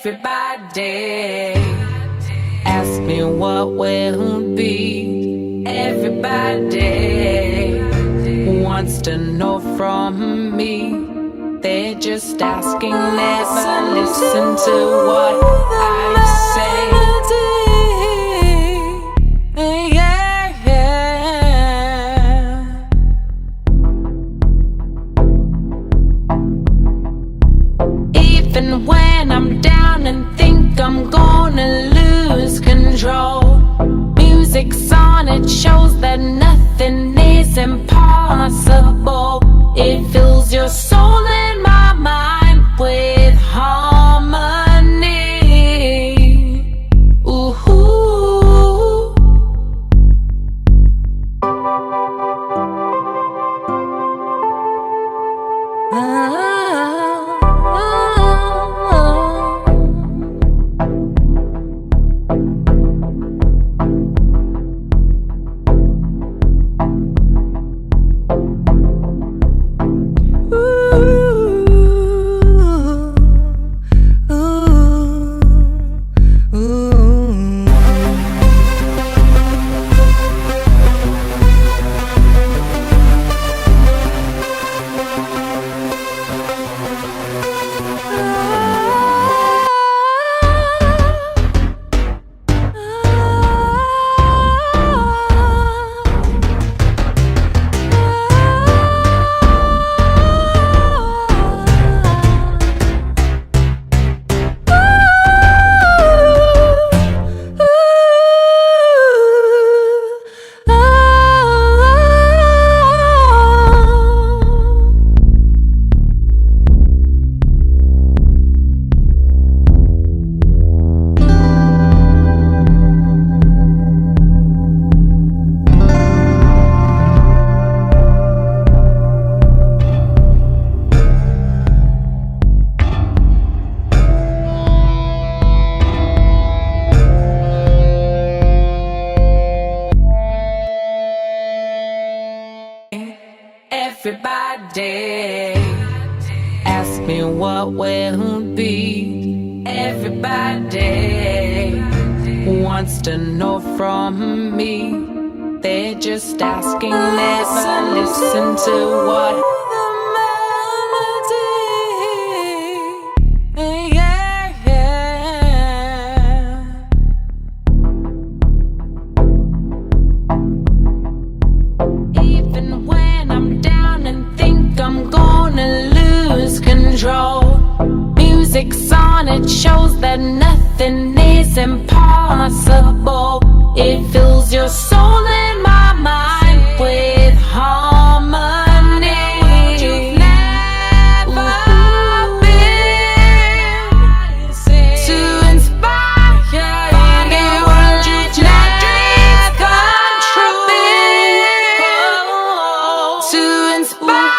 Everybody ask me what will be. Everybody wants to know from me. They're just asking, never listen to what I say. Even when I'm down and think I'm gonna lose control, music's on, it shows that nothing is impossible. It fills your soul and my mind with harmony. Ooh. Everybody ask me what will be. Everybody wants to know from me. They're just asking, never listen to what even when I'm down and think I'm gonna lose control, music's on, it shows that nothing is impossible. It fills your soul and my mind with harmony. You've never been to inspire you, let your dreams come true. To inspire